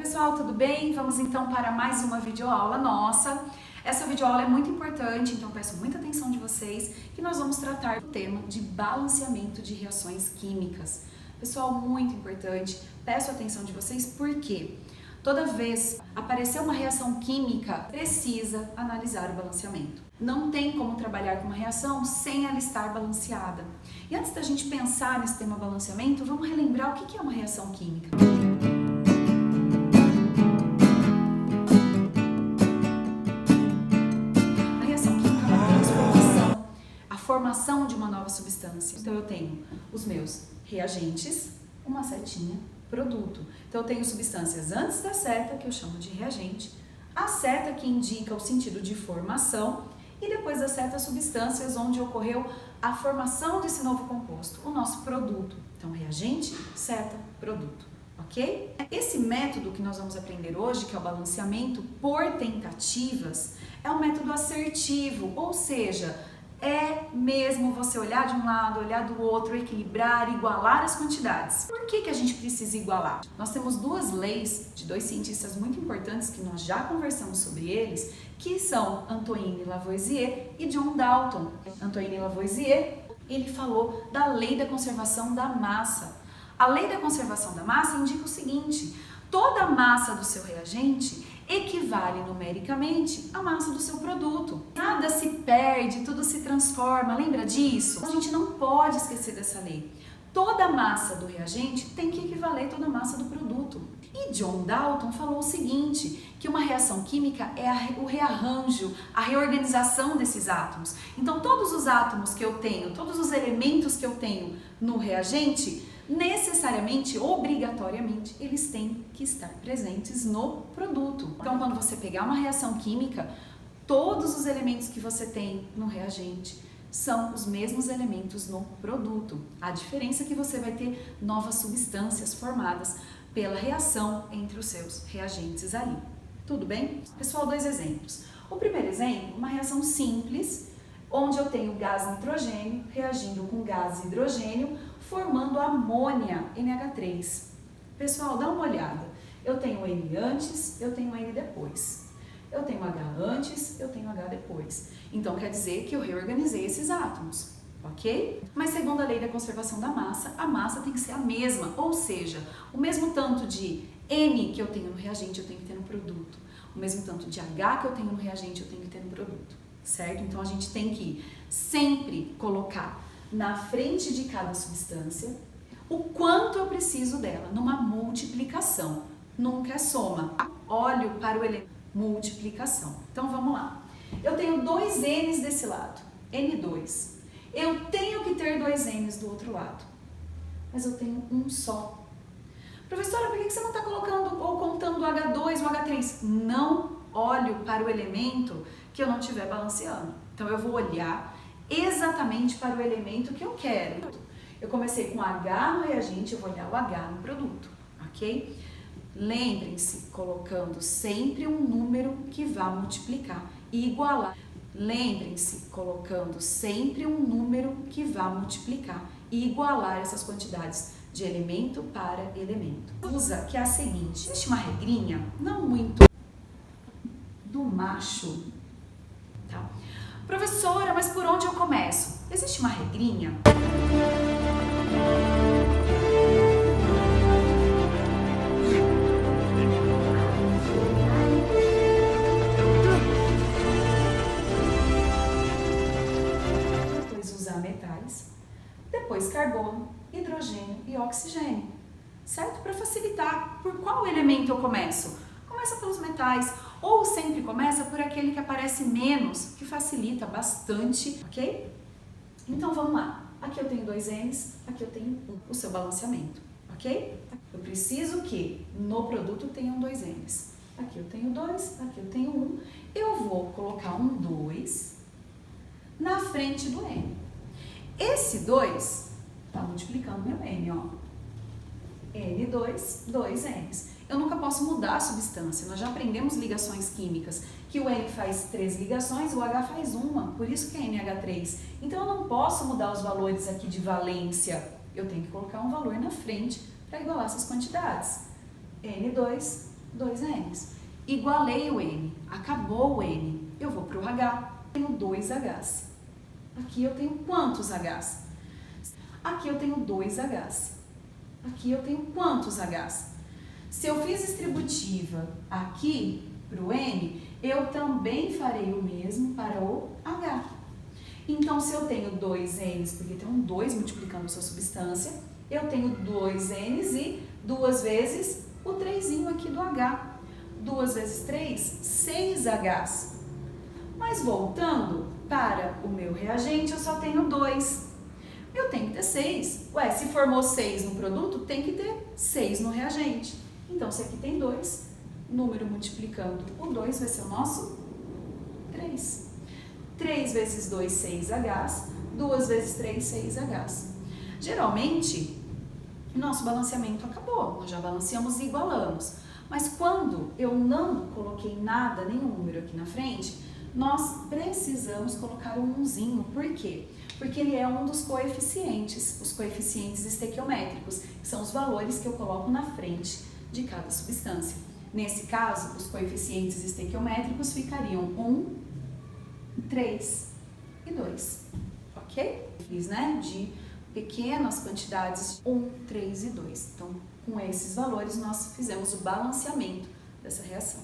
pessoal, tudo bem? Vamos então para mais uma videoaula nossa. Essa videoaula é muito importante, então peço muita atenção de vocês, que nós vamos tratar do tema de balanceamento de reações químicas. Pessoal, muito importante, peço a atenção de vocês porque toda vez aparecer uma reação química, precisa analisar o balanceamento. Não tem como trabalhar com uma reação sem ela estar balanceada. E antes da gente pensar nesse tema balanceamento, vamos relembrar o que é uma reação química. A reação química é uma transformação, a formação de uma nova substância. Então eu tenho os meus reagentes, uma setinha, produto. Então eu tenho substâncias antes da seta, que eu chamo de reagente, a seta que indica o sentido de formação e depois da seta substâncias onde ocorreu a formação desse novo composto, o nosso produto. Então reagente, seta, produto, ok? Esse método que nós vamos aprender hoje, que é o balanceamento por tentativas, é um método assertivo, ou seja, é mesmo você olhar de um lado, olhar do outro, equilibrar, igualar as quantidades. Por que a gente precisa igualar? Nós temos duas leis de dois cientistas muito importantes que nós já conversamos sobre eles, que são Antoine Lavoisier e John Dalton. Antoine Lavoisier, ele falou da lei da conservação da massa. A lei da conservação da massa indica o seguinte: toda a massa do seu reagente equivale numericamente à massa do seu produto. Nada se perde, tudo se transforma, lembra disso? A gente não pode esquecer dessa lei. Toda a massa do reagente tem que equivaler a toda a massa do produto. E John Dalton falou o seguinte, que uma reação química é o rearranjo, a reorganização desses átomos. Então todos os átomos que eu tenho, todos os elementos que eu tenho no reagente, necessariamente, obrigatoriamente, eles têm que estar presentes no produto. Então, quando você pegar uma reação química, todos os elementos que você tem no reagente são os mesmos elementos no produto. A diferença é que você vai ter novas substâncias formadas pela reação entre os seus reagentes ali. Tudo bem? Pessoal, dois exemplos. O primeiro exemplo, uma reação simples, onde eu tenho gás nitrogênio reagindo com gás hidrogênio, formando amônia, NH3. Pessoal, dá uma olhada. Eu tenho N antes, eu tenho N depois. Eu tenho H antes, eu tenho H depois. Então, quer dizer que eu reorganizei esses átomos, ok? Mas segundo a lei da conservação da massa, a massa tem que ser a mesma, ou seja, o mesmo tanto de N que eu tenho no reagente, eu tenho que ter no produto. O mesmo tanto de H que eu tenho no reagente, eu tenho que ter no produto, certo? Então, a gente tem que sempre colocar na frente de cada substância o quanto eu preciso dela, numa multiplicação, nunca é soma. Olho para o elemento multiplicação. Então vamos lá. Eu tenho dois N's desse lado, N2. Eu tenho que ter dois N's do outro lado, mas eu tenho um só. Professora, por que você não está colocando ou contando o H2 ou H3? Não olho para o elemento que eu não estiver balanceando. Então eu vou olhar exatamente para o elemento que eu quero. Eu comecei com H no reagente, eu vou olhar o H no produto, ok? Lembrem-se, colocando sempre um número que vá multiplicar e igualar. Lembrem-se, colocando sempre um número que vá multiplicar e igualar essas quantidades de elemento para elemento. Usa que é a seguinte, existe uma regrinha, não muito do macho, tá? Professora, mas por onde eu começo? Existe uma regrinha? Depois usar metais, depois carbono, hidrogênio e oxigênio, certo? Para facilitar, por qual elemento eu começo? Começa pelos metais, ou sempre começa por aquele que aparece menos, que facilita bastante, ok? Então vamos lá. Aqui eu tenho dois N's, aqui eu tenho o seu balanceamento, ok? Eu preciso que no produto tenham dois N's. Aqui eu tenho dois, aqui eu tenho um. Eu vou colocar um 2 na frente do N. Esse 2 está multiplicando meu N, ó. N2, 2 N's. Eu nunca posso mudar a substância, nós já aprendemos ligações químicas, que o N faz 3 ligações, o H faz uma, por isso que é NH3. Então eu não posso mudar os valores aqui de valência, eu tenho que colocar um valor na frente para igualar essas quantidades. N2, 2 N's. Igualei o N, acabou o N, eu vou para o H, tenho 2 H's. Aqui eu tenho quantos H's? Aqui eu tenho 2 H's. Aqui eu tenho quantos H's? Se eu fiz distributiva aqui para o N, eu também farei o mesmo para o H. Então, se eu tenho 2 N's, porque tem um 2 multiplicando a sua substância, eu tenho 2 N's e 2 vezes o 3 aqui do H. 2 vezes 3, 6 H's. Mas voltando para o meu reagente, eu só tenho 2. Eu tenho que ter 6. Ué, se formou 6 no produto, tem que ter 6 no reagente. Então, se aqui tem 2, número multiplicando o 2 vai ser o nosso 3. 3 vezes 2, 6 H's. 2 vezes 3, 6 H's. Geralmente, nosso balanceamento acabou. Nós já balanceamos e igualamos. Mas quando eu não coloquei nada, nenhum número aqui na frente, nós precisamos colocar um 1zinho. Por quê? Porque ele é um dos coeficientes, os coeficientes estequiométricos, que são os valores que eu coloco na frente de cada substância. Nesse caso, os coeficientes estequiométricos ficariam 1, 3 e 2, ok? Fiz, né, de pequenas quantidades, 1, 3 e 2. Então, com esses valores, nós fizemos o balanceamento dessa reação,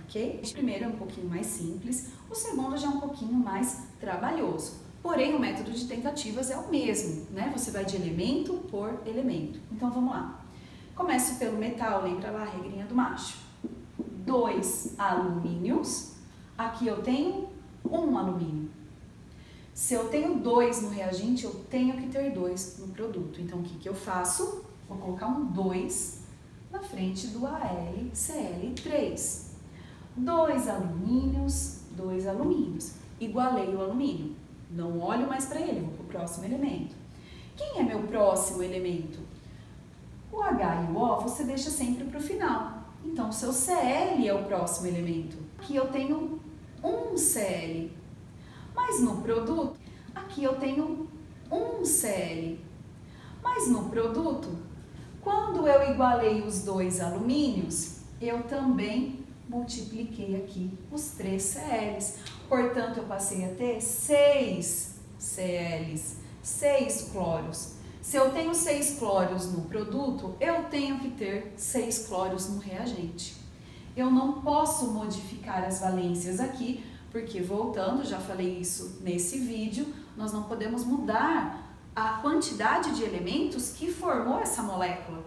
ok? O primeiro é um pouquinho mais simples, o segundo já é um pouquinho mais trabalhoso. Porém, o método de tentativas é o mesmo, né? Você vai de elemento por elemento. Então, vamos lá. Começo pelo metal, lembra lá a regrinha do macho. 2 alumínios, aqui eu tenho 1 alumínio. Se eu tenho 2 no reagente, eu tenho que ter 2 no produto. Então, o que eu faço? Vou colocar um 2 na frente do AlCl3. 2 alumínios, 2 alumínios. Igualei o alumínio. Não olho mais para ele, vou para o próximo elemento. Quem é meu próximo elemento? O H e o O você deixa sempre para o final. Então, o seu Cl é o próximo elemento. Aqui eu tenho um Cl. Mas no produto, aqui eu tenho um Cl. Mas no produto, quando eu igualei os 2 alumínios, eu também multipliquei aqui os 3 Cls. Portanto, eu passei a ter 6 Cls, 6 cloros. Se eu tenho 6 cloros no produto, eu tenho que ter 6 cloros no reagente. Eu não posso modificar as valências aqui, porque voltando, já falei isso nesse vídeo, nós não podemos mudar a quantidade de elementos que formou essa molécula.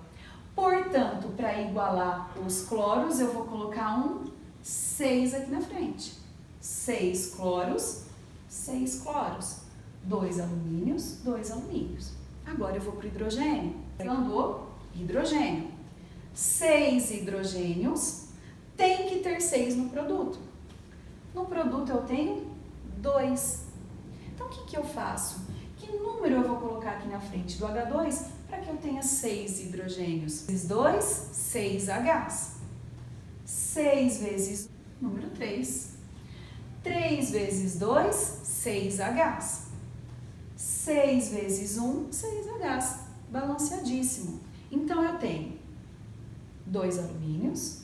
Portanto, para igualar os cloros, eu vou colocar um 6 aqui na frente. 6 cloros, 6 cloros. 2 alumínios, 2 alumínios. Agora eu vou para o hidrogênio. Pegando o hidrogênio. 6 hidrogênios, tem que ter 6 no produto. No produto eu tenho 2. Então, o que eu faço? Que número eu vou colocar aqui na frente do H2 para que eu tenha 6 hidrogênios? 2, 6 Hs. 6 vezes número 3. 3 vezes 2, 6 Hs. 6 vezes 1, 6 Hs. Balanceadíssimo. Então, eu tenho 2 alumínios,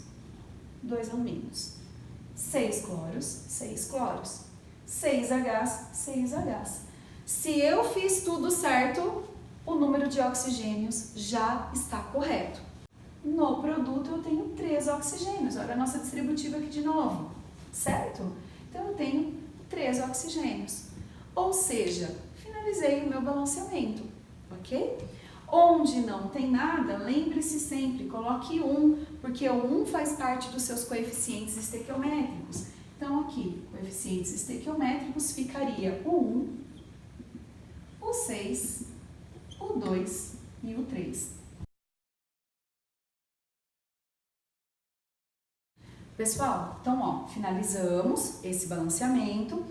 2 alumínios. 6 cloros, 6 cloros. 6 Hs, 6 Hs. Se eu fiz tudo certo, o número de oxigênios já está correto. No produto eu tenho 3 oxigênios. Olha a nossa distributiva aqui de novo, certo? Então eu tenho 3 oxigênios. Ou seja, finalizei o meu balanceamento, ok? Onde não tem nada, lembre-se sempre, coloque 1, porque o 1 faz parte dos seus coeficientes estequiométricos. Então aqui, coeficientes estequiométricos, ficaria o 1, o 6, o 2 e o 3. Pessoal, então ó, finalizamos esse balanceamento,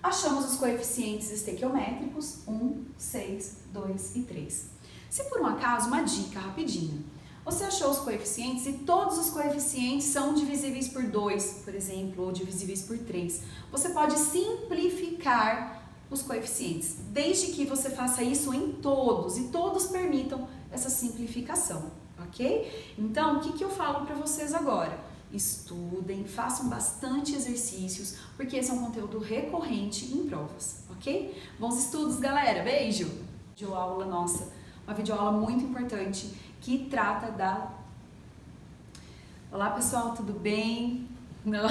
achamos os coeficientes estequiométricos 1, 6, 2 e 3. Se por um acaso, uma dica rapidinho, você achou os coeficientes e todos os coeficientes são divisíveis por 2, por exemplo, ou divisíveis por 3, você pode simplificar os coeficientes, desde que você faça isso em todos e todos permitam essa simplificação, ok? Então, o que eu falo para vocês agora? estudem, façam bastante exercícios, porque esse é um conteúdo recorrente em provas, ok? Bons estudos, galera! Beijo! Videoaula nossa, uma videoaula muito importante que trata da... Olá, pessoal, tudo bem? Não...